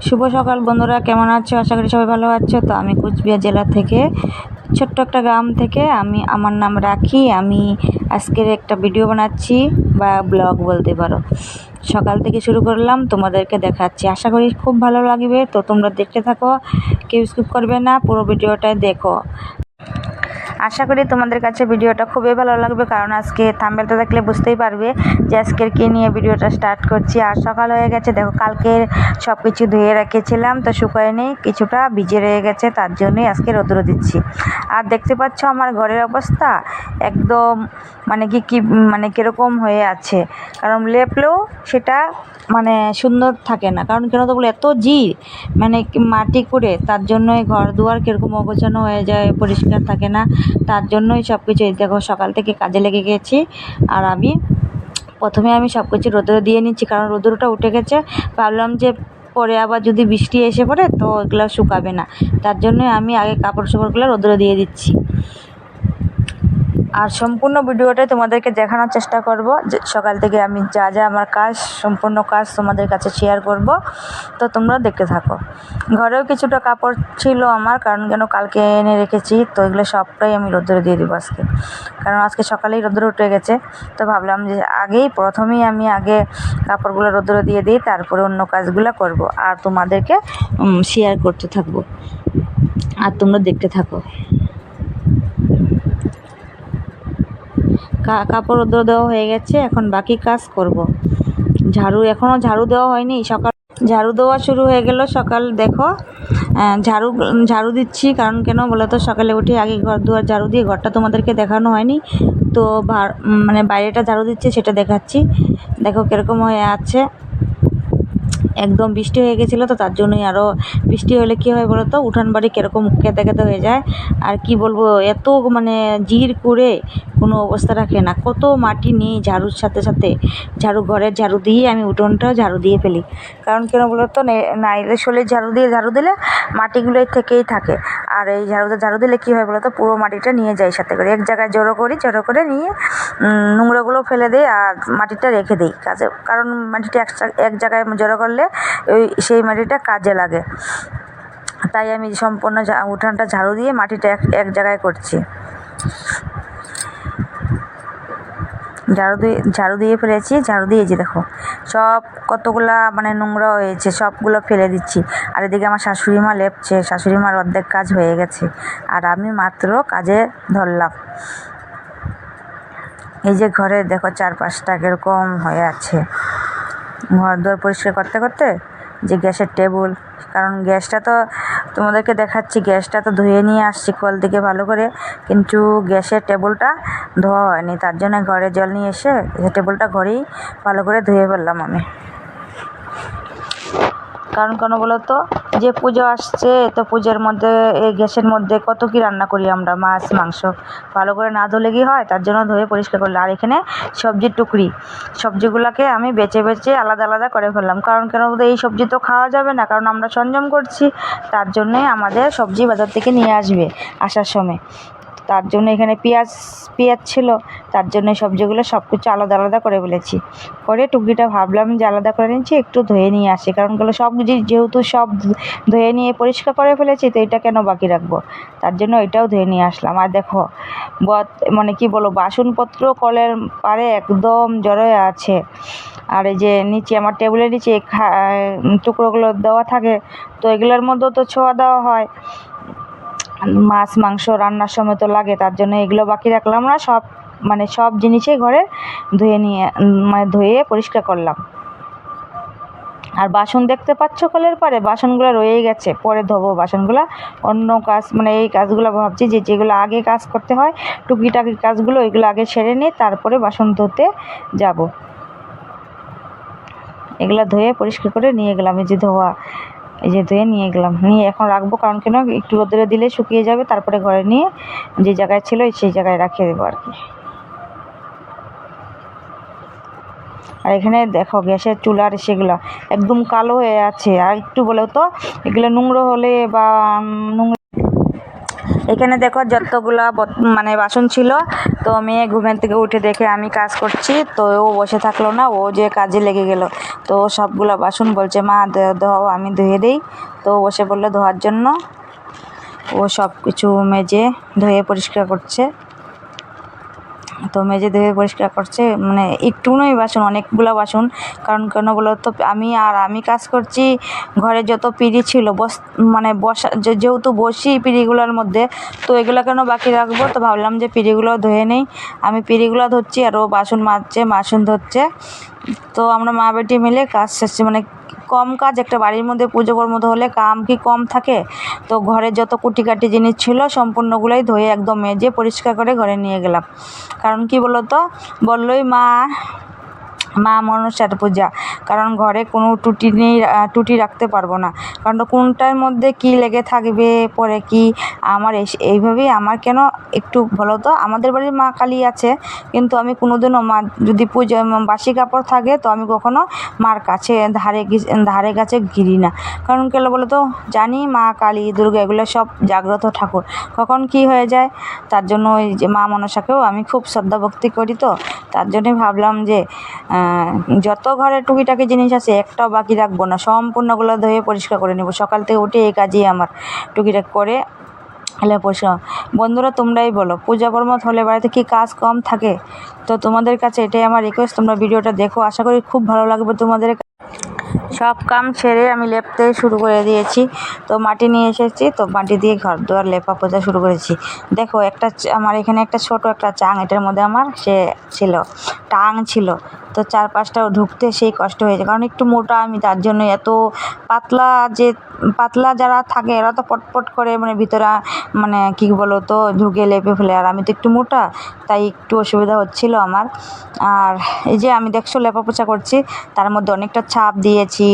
শুভ সকাল বন্ধুরা, কেমন আছো? আশা করি সবাই ভালো আছো। তো আমি কুচবিহার জেলা থেকে, ছোট্ট একটা গ্রাম থেকে আমার নাম রাখি। আমি আজকের একটা ভিডিও বানাচ্ছি বা ব্লগ বলতে পারো। সকাল থেকে শুরু করলাম, তোমাদেরকে দেখাচ্ছি। আশা করি খুব ভালো লাগবে। তো তোমরা দেখতে থাকো, কেউ স্কিপ করবে না, পুরো ভিডিওটাই দেখো। আশা করি তোমাদের কাছে ভিডিওটা খুবই ভালো লাগবে, কারণ আজকে থাম্বনেলটা দেখলে বুঝতেই পারবে যে আজকের কী নিয়ে ভিডিওটা স্টার্ট করছি। আর সকাল হয়ে গেছে, দেখো কালকে সব কিছু ধুয়ে রেখেছিলাম, তো শুকায় নেই, কিছুটা ভিজে রয়ে গেছে, তার জন্যই আজকে রৌদ্র দিচ্ছি। আর দেখতে পাচ্ছ আমার ঘরের অবস্থা একদম মানে কীরকম হয়ে আছে, কারণ লেপলেও সেটা মানে সুন্দর থাকে না। কারণ কেন তো বলে এত মাটি করে, তার জন্যই ঘর দুয়ার কীরকম অগোছানো হয়ে যায়, পরিষ্কার থাকে না। তার জন্যই সব কিছু দেখো সকাল থেকে কাজে লেগে গেছি। আর প্রথমে আমি সব কিছু রোদে দিয়ে নিচ্ছি, কারণ রোদ্রটা উঠে গেছে। ভাবলাম যে পরে আবার যদি বৃষ্টি এসে পড়ে তো এগুলো শুকাবে না, তার জন্যই আমি আগে কাপড় চোপড়গুলো রোদে দিয়ে দিচ্ছি। আর সম্পূর্ণ ভিডিওটাই তোমাদেরকে দেখানোর চেষ্টা করব, যে সকাল থেকে আমি যা যা আমার কাজ, সম্পূর্ণ কাজ তোমাদের কাছে শেয়ার করব। তো তোমরা দেখতে থাকো। ঘরেও কিছুটা কাপড় ছিল আমার, কারণ কেন কালকে এনে রেখেছি, তো এগুলো সবটাই আমি রোদ্রে দিয়ে দেবো আজকে, কারণ আজকে সকালেই রোদ্র উঠে গেছে। তো ভাবলাম যে প্রথমেই আমি কাপড়গুলো রোদ্রে দিয়ে দিই, তারপরে অন্য কাজগুলো করব আর তোমাদেরকে শেয়ার করতে থাকবো, আর তোমরা দেখতে থাকো। কাপড় রোদ্র দেওয়া হয়ে গেছে, এখন বাকি কাজ করব। এখনও ঝাড়ু দেওয়া হয়নি, সকাল ঝাড়ু দেওয়া শুরু হয়ে গেল। সকাল দেখো ঝাড়ু দিচ্ছি, কারণ কেন বলো তো, সকালে উঠে আগে ঘর দুয়ার ঝাড়ু দিয়ে, ঘরটা তোমাদেরকে দেখানো হয়নি তো, বাইরেটা ঝাড়ু দিচ্ছে সেটা দেখাচ্ছি। দেখো কীরকম হয়ে আছে, একদম বৃষ্টি হয়ে গেছিলো, তো তার জন্যই আরও বৃষ্টি হলে কী হয় বলো তো, উঠান বাড়ি কীরকম খেতে খেতে হয়ে যায়। আর কি বলবো, এত জির করে কোনো অবস্থা রাখে না, কত মাটি নিয়ে ঝাড়ুর সাথে সাথে ঘরের ঝাড়ু দিয়ে আমি উঠোনটাও ঝাড়ু দিয়ে ফেলি। কারণ কেন বলো তো, নাইলে শোলে ঝাড়ু দিলে মাটিগুলোই থেকেই থাকে। আর এই ঝাড়ু দিলে কী হয় বলো তো, পুরো মাটিটা নিয়ে যায় সাথে করে, এক জায়গায় জড়ো করে নিয়ে নোংরাগুলো ফেলে দিই আর মাটিটা রেখে দিই কাজে, কারণ মাটিটা এক জায়গায় জড়ো করলে সেই মাটিটা কাজে লাগে। তাই আমি সম্পূর্ণ উঠানটা ঝাড়ু দিয়ে মাটিটা এক জায়গায় করছি। ঝাড়ু দিয়ে ফেলেছি, ঝাড়ু দিয়েছি, দেখো সব কতগুলা নোংরা হয়েছে, সবগুলো ফেলে দিচ্ছি। আর এদিকে আমার শাশুড়ি মা লেপছে, শাশুড়ি মার অর্ধেক কাজ হয়ে গেছে, আর আমি মাত্র কাজে ধরলাম। এই যে ঘরে দেখো চারপাশটা কীরকম হয়ে আছে, ঘর দুয়ার পরিষ্কার করতে করতে যে গ্যাসের টেবিল, কারণ গ্যাসটা তো তোমাদেরকে দেখাচ্ছি, গ্যাসটা তো ধুয়ে নিয়ে আসছি কল থেকে ভালো করে, কিন্তু গ্যাসের টেবিলটা ধোয়া হয়নি, তার জন্য ঘরে জল নিয়ে এসে টেবিলটা ঘরেই ভালো করে ধুয়ে ফেললাম আমি। কারণ কেন বলো তো, যে পুজো আসছে, তো পুজোর মধ্যে এই গ্যাসের মধ্যে কত কি রান্না করি আমরা, মাছ মাংস, ভালো করে না ধুলে কি হয়, তার জন্য ধুয়ে পরিষ্কার করলাম। আর এখানে সবজির টুকরি, সবজিগুলোকে আমি বেছে আলাদা আলাদা করে ফেললাম। কারণ কেন বলতে, এই সবজি তো খাওয়া যাবে না, কারণ আমরা সংযম করছি, তার জন্যে আমাদের সবজি বাজার থেকে নিয়ে আসবে আসার সময়। তার জন্য এখানে পেঁয়াজ ছিল, তার জন্য সবজিগুলো সব কিছু আলাদা আলাদা করে ফেলেছি। করে টুকরিটা ভাবলাম যে আলাদা করে নিচ্ছি, একটু ধুয়ে নিয়ে আসি, কারণ সব যেহেতু সব ধুয়ে নিয়ে পরিষ্কার করে ফেলেছি, তো এটা কেন বাকি রাখবো, তার জন্য এটাও ধুয়ে নিয়ে আসলাম। আর দেখো কি বলবো, বাসনপত্র কলের পাড়ে একদম জড়ো আছে। আর এই যে নিচে আমার টেবিলের নিচে টুকরোগুলো দেওয়া থাকে, তো এগুলোর মধ্যেও তো ছোঁয়া দেওয়া হয়, মাছ মাংস রান্নার সময় তো লাগে, তার জন্য এগুলো বাকি রাখলাম না। সব জিনিসই ঘরে ধুয়ে পরিষ্কার করলাম। আর বাসন দেখতে পাচ্ছ কলের পারে, বাসনগুলো রয়েই গেছে, পরে ধোবো বাসনগুলো। অন্য কাজ এই কাজগুলো ভাবছি যেগুলো আগে কাজ করতে হয়, টুকিটাকি কাজগুলো, এগুলো আগে সেরে নিই, তারপরে বাসন ধুতে যাব। এগুলো ধুয়ে পরিষ্কার করে নিয়ে গেলাম, এই যে ধুয়ে নিয়ে গেলাম, নিয়ে এখন রাখবো, কারণ কেন একটু রোদে দিলে শুকিয়ে যাবে, তারপরে ঘরে নিয়ে যে জায়গায় ছিল সেই জায়গায় রাখিয়ে দেবো আর কি। আর এখানে দেখো গ্যাসের চুলার সেগুলো একদম কালো হয়ে আছে। আর একটু বলেও তো, এগুলো নোংরা হলে বা এখানে দেখো যতগুলা মানে বাসন ছিল, তো মেয়ে ঘুমের থেকে উঠে দেখে আমি কাজ করছি, তো ও বসে থাকলো না, ও যে কাজে লেগে গেল। তো সবগুলা বাসন বলছে মা দাও আমি ধুয়ে দিই, তো বসে পড়লো ধোয়ার জন্য। ও সব কিছু মেজে ধুয়ে পরিষ্কার করছে। তো মেজে ধুয়ে পরিষ্কার করছে, মানে একটু নয় বাসন, অনেকগুলো বাসন। কারণ কেন বলো তো, আমি কাজ করছি, ঘরে যত পিঁড়ি ছিল মানে বসা যেহেতু বসি পিঁড়িগুলোর মধ্যে, তো এগুলো কেন বাকি রাখবো, তো ভাবলাম যে পিঁড়িগুলো ধুয়ে নেই। আমি পিঁড়িগুলো ধরছি আর ও বাসন মাজছে, বাসন ধরছে। তো আমরা মা বেটি মিলে কাজ শেষে, মানে কম কাজ, একটা বাড়ির মধ্যে পুজো কর্ম হলে কাম কি কম থাকে। তো ঘরে যত কুটিকাটি জিনিস ছিল সম্পূর্ণগুলোই ধুয়ে একদম মেজে পরিষ্কার করে ঘরে নিয়ে গেলাম। কারণ কি বলো তো, বললোই মা মনসার পূজা, কারণ ঘরে কোনো টুটি রাখতে পারবো না। কারণ কোনটার মধ্যে কি লেগে থাকবে পরে কি, আমার এইভাবেই আমার কেন একটু বলো তো, আমাদের বাড়ির মা কালী আছে, কিন্তু আমি কোনোদিনও মা যদি পুজো বাসি কাপড় থাকে, তো আমি কখনো মার কাছে ধারে কাছে ঘিরি না। কারণ কেন বলো তো, জানি মা কালী দুর্গা এগুলো সব জাগ্রত ঠাকুর, কখন কি হয়ে যায়। তার জন্য ওই যে মা মনসাকেও আমি খুব শ্রদ্ধা ভক্তি করি, তো তার জন্যই ভাবলাম যে যত ঘরে টুকিটাকি জিনিস আছে একটাও বাকি রাখবো না, সম্পূর্ণগুলো ধুয়ে পরিষ্কার করে নেব। সকাল থেকে উঠে এই কাজই আমার, টুকিটাকি করে হলে পরিষ্কার। বন্ধুরা তোমরাই বলো, পূজা কর্ম হলে বাড়িতে কি কাজ কম থাকে? তো তোমাদের কাছে এটাই আমার রিকোয়েস্ট, তোমরা ভিডিওটা দেখো, আশা করি খুব ভালো লাগবে তোমাদের। সব কাম ছেড়ে আমি লেপতে শুরু করে দিয়েছি। তো মাটি নিয়ে এসেছি, তো মাটি দিয়ে ঘর দুয়ার লেপা পোছা শুরু করেছি। দেখো আমার এখানে একটা ছোট একটা চাং, এটার মধ্যে আমার টাং ছিল। তো 4-5টা ঢুকতে সেই কষ্ট হয়েছে, কারণ একটু মোটা আমি, তার জন্য এত পাতলা যারা থাকে এরা তো পটপট করে, মানে ভিতরে মানে কি বলো তো ঢুকে লেপে ফেলে, আর আমি তো একটু মোটা, তাই একটু অসুবিধা হচ্ছিল আমার। আর এই যে আমি দেখছো লেপা পোছা করছি, তার মধ্যে অনেকটা ছাপ দিয়েছি,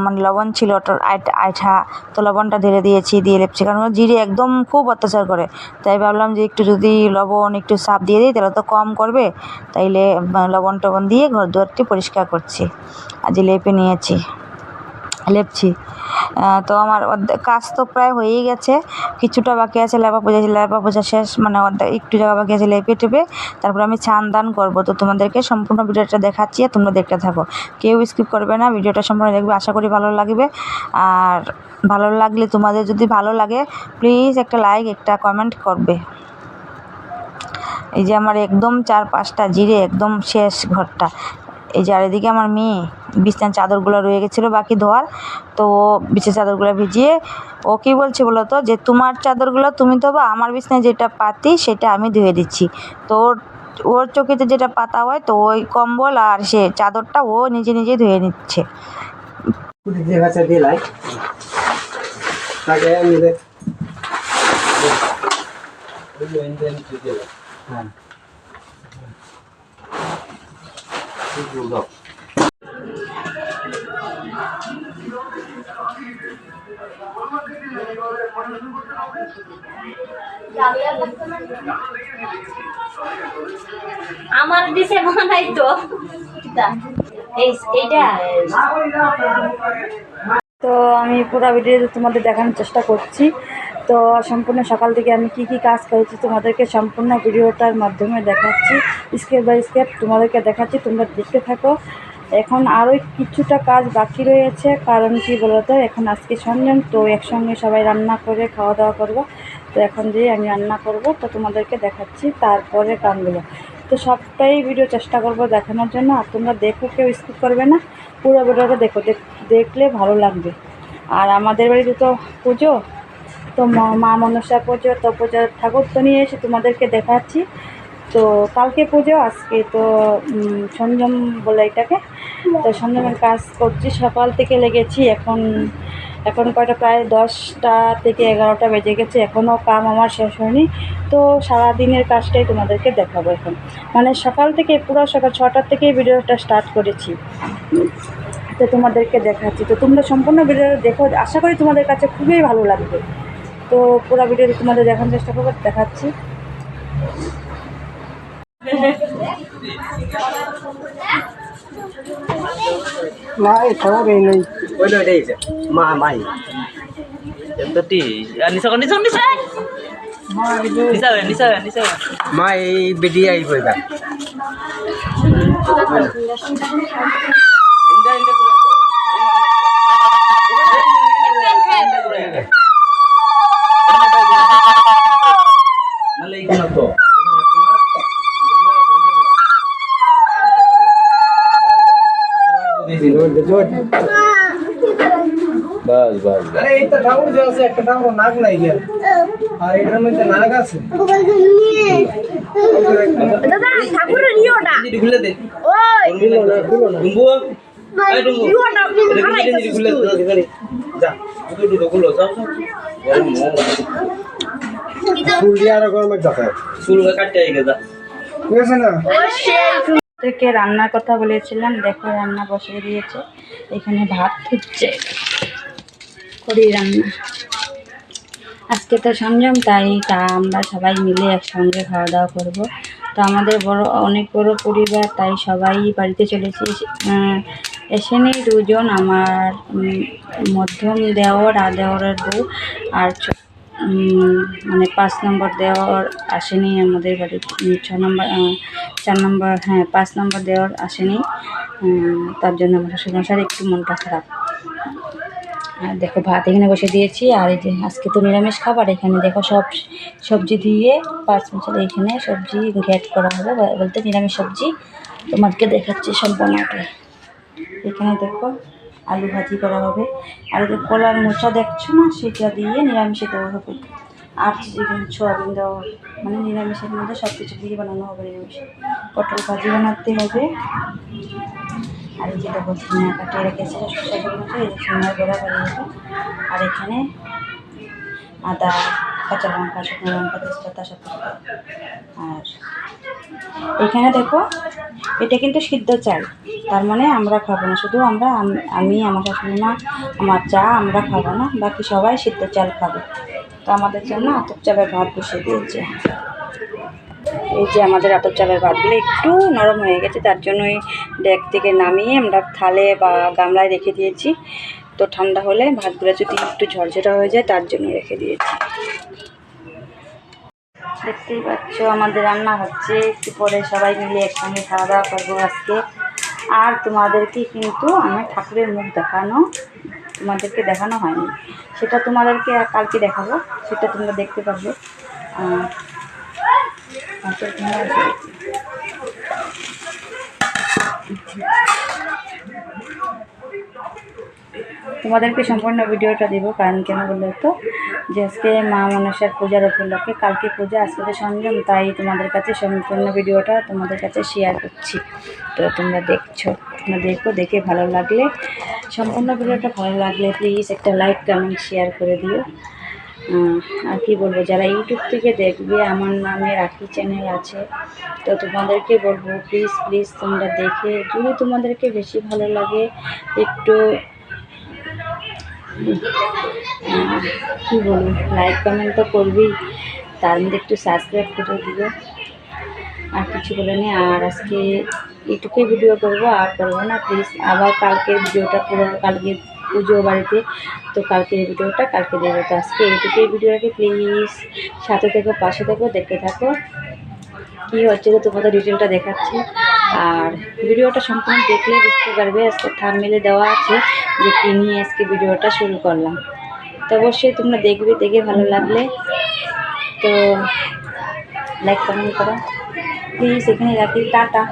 মানে লবণ ছিল ওটার আঠা, তো লবণটা ঢেলে দিয়েছি, দিয়ে লেপছি। কারণ জিরে একদম খুব অত্যাচার করে, তাই ভাবলাম যে একটু যদি লবণ একটু ছাপ দিয়ে দিই তাহলে তো কম করবে, তাইলে লবণ টবণ দিয়ে ঘর দুয়ারটি পরিষ্কার করছি। আজ লেপছি। তো আমার কাজ তো প্রায় হয়েই গেছে, কিছুটা বাকি আছে। লেপা পোছা শেষ, মানে একটু জায়গা বাকি আছে লেপে টেপে, তারপর আমি ছান দান করবো। তো তোমাদেরকে সম্পূর্ণ ভিডিওটা দেখাচ্ছি, আর তোমরা দেখতে থাকো, কেউ স্কিপ করবে না, ভিডিওটা সম্পূর্ণ দেখবে, আশা করি ভালো লাগবে। আর ভালো লাগলে, তোমাদের যদি ভালো লাগে প্লিজ একটা লাইক একটা কমেন্ট করবে। এই যে আমার একদম 4-5টা জিরে একদম শেষ ঘরটা। এই যে আর এদিকে আমার মেয়ে বিছানার চাদরগুলো রয়ে গেছিলো বাকি ধোয়ার, তো বিছানার চাদরগুলো ভিজিয়ে ও কী বলছে বলো তো, যে তোমার চাদরগুলো তুমি তো, আমার বিছানায় যেটা পাতি সেটা আমি ধুয়ে দিচ্ছি। তো ওর চোখেতে যেটা পাতা হয়, তো ওই কম্বল আর সে চাদরটা ও নিজে ধুয়ে নিচ্ছে। আমার দিছে বানাই তো এইটা। তো আমি পুরো ভিডিওতে তোমাদের দেখানোর চেষ্টা করছি। তো সম্পূর্ণ সকাল থেকে আমি কি কাজ করেছি তোমাদেরকে সম্পূর্ণ ভিডিওটার মাধ্যমে দেখাচ্ছি, স্টেপ বাই স্টেপ তোমাদেরকে দেখাচ্ছি, তোমরা দেখতে থাকো। এখন আরও কিছুটা কাজ বাকি রয়েছে, কারণ কি বলতো, এখন আজকে সন্ধ্যা, তো একসঙ্গে সবাই রান্না করে খাওয়া দাওয়া করবো। তো এখন যেই আমি রান্না করব, তো তোমাদেরকে দেখাচ্ছি তারপরে কামগুলো। তো সবটাই ভিডিও চেষ্টা করব দেখানোর জন্য, আর তোমরা দেখো, কেউ স্কিপ করবে না, পুরো ভিডিওটা দেখলে ভালো লাগবে। আর আমাদের বাড়িতে তো পুজো, তো মা মনসা পুজো, তো পুজোর ঠাকুর তো নিয়ে এসে তোমাদেরকে দেখাচ্ছি। তো কালকে পুজো, আজকে তো সঞ্জম বলে এটাকে। তো সঞ্জমের কাজ করছি, সকাল থেকে লেগেছি। এখন কয়টা, প্রায় 10টা থেকে 11টা বেজে গেছে, এখনও কাম আমার শেষ হয়নি। তো সারাদিনের কাজটাই তোমাদেরকে দেখাবো এখন, মানে সকাল থেকে পুরো সকাল 6টার থেকেই ভিডিওটা স্টার্ট করেছি, তো তোমাদেরকে দেখাচ্ছি। তো তোমরা সম্পূর্ণ ভিডিওটা দেখো, আশা করি তোমাদের কাছে খুবই ভালো লাগবে। তো পুরো ভিডিওটা তোমাদের দেখানোর চেষ্টা করবো, দেখাচ্ছি। Lại cháu về này với nơi đây mày Tadi, ini sok মা এই বেডিয়ে আইব এবার আরে এইটা ঠাকুর যে আছে একটা ঠাকুর নাক নাই গেল আর এটার মধ্যে নাক আছে দাদা ঠাকুরের ইয়োটা খুলে দে ওই খুলো না ডুম্বু এই ডুম্বু ইয়োটা হারাইতেছিস খুলে তুই দে যা দুটো খুলো যাও ফুল দিয়ে আরো গরমে দেখায় চুল কাটতে আই গেদা ঠিক আছে না থেকে রান্নার কথা বলেছিলাম, দেখো রান্না বসিয়ে দিয়েছে। এখানে ভাত হচ্ছে, করি রান্না। আজকে তো সংযম, তাই আমরা সবাই মিলে একসঙ্গে খাওয়া দাওয়া করব। তো আমাদের অনেক বড় পরিবার, তাই সবাই বাড়িতে চলেছি। এসেনি দুজন, আমার মধ্যম দেওর আর দেওরের বউ, আর মানে 5 নম্বর দেওর আসেনি আমাদের বাড়ি, 4 নম্বর 5 নম্বর দেওর আসেনি। তার জন্য আমার শ্বশুরমশাইয়ের একটু মনটা খারাপ। আর দেখো ভাত এখানে বসে দিয়েছি, আর এই যে আজকে তো নিরামিষ খাবার। এখানে দেখো সব সবজি দিয়ে 5 মিশালে এখানে সবজি ঘ্যাট করা হবে, বলতে নিরামিষ সবজি। তোমাকে দেখাচ্ছি সম্পূর্ণটা। এখানে দেখো আলু ভাজি করা হবে, আর যে কলার মোচা দেখছো না, সেটা দিয়ে নিরামিষে দেওয়া হবে। আর সোয়াবিন দেওয়া হবে, মানে নিরামিষের মধ্যে সব কিছু দিয়ে বানানো হবে নিরামিষ। পটল ভাজি বানাতে হবে। আর এই যে দেখো ঝিঙা কাটিয়ে রেখেছে শ্বশুরমশাই, এই যে ঝিঙার গোড়া বানিয়েছে। আর এখানে আদা, কাঁচা লঙ্কা, শুকনো লঙ্কা, তেজপাতা সব কিছু। আর এখানে দেখো এটা কিন্তু সিদ্ধ চাল, তার মানে আমরা খাবো না, শুধু আমি আমার শাশুড়ি মা, আমার চা, আমরা খাবো না, বাকি সবাই সিদ্ধ চাল খাবে। তো আমাদের জন্য আতপ চালের ভাত বসিয়ে দিয়েছে। এই যে আমাদের আতপ চালের ভাতগুলো একটু নরম হয়ে গেছে, তার জন্যই ডেক থেকে নামিয়ে আমরা থালে বা গামলায় রেখে দিয়েছি। তো ঠান্ডা হলে ভাতগুলো যদি একটু ঝরঝরা হয়ে যায়, তার জন্য রেখে দিয়েছি। দেখতেই পাচ্ছ আমাদের রান্না হচ্ছে, একটু পরে সবাই মিলে একসঙ্গে খাওয়া দাওয়া করবো আজকে। আর তোমাদেরকে কিন্তু আমি ঠাকুরের মুখ তোমাদেরকে দেখানো হয়নি, সেটা তোমাদেরকে কালকে দেখাবো, সেটা তোমরা দেখতে পারবে। তোমাদেরকে সম্পূর্ণ ভিডিওটা দেবো, কারণ কেন বললো তো, যে আজকে মা মনসার পূজার উপলক্ষে, কালকে পূজা, আজকে তো সংযম, তাই তোমাদের কাছে সম্পূর্ণ ভিডিওটা তোমাদের কাছে শেয়ার করছি। তো তোমরা দেখো, দেখে ভালো লাগলে, সম্পূর্ণ ভিডিওটা ভালো লাগলে প্লিজ একটা লাইক, কমেন্ট, শেয়ার করে দিও। আর কি বলবো, যারা ইউটিউব থেকে দেখবে, আমার নামে রাখি চ্যানেল আছে, তো তোমাদেরকে বলবো প্লিজ তোমরা দেখে, যদি তোমাদেরকে বেশি ভালো লাগে, একটু কী বলবো, লাইক কমেন্ট তো করবেই, তার মধ্যে একটু সাবস্ক্রাইব করে দিও। আর কিছু বলে নেই। আর আজকে এইটুকুই ভিডিও করবো, আর করবো না প্লিজ। আবার কালকের ভিডিওটা কালকে পুজো বাড়িতে, তো কালকের ভিডিওটা কালকে দেবো। তো আজকে এইটুকুই ভিডিওটাকে প্লিজ সাথে থেকো, পাশে থেকো, দেখতে থাকো কী হচ্ছে, তো তোমাদের ডিটেলটা দেখাচ্ছি। আর ভিডিওটা সম্পূর্ণ দেখলে বুঝতে পারবে, আজকে থাম্বনেইলে দেওয়া আছে যে কী নিয়ে আজকে ভিডিওটা শুরু করলাম। তো অবশ্যই তোমরা দেখবে, দেখে ভালো লাগলে তো লাইক কমেন্ট করো প্লিজ। এখানে রাখি, টাটা।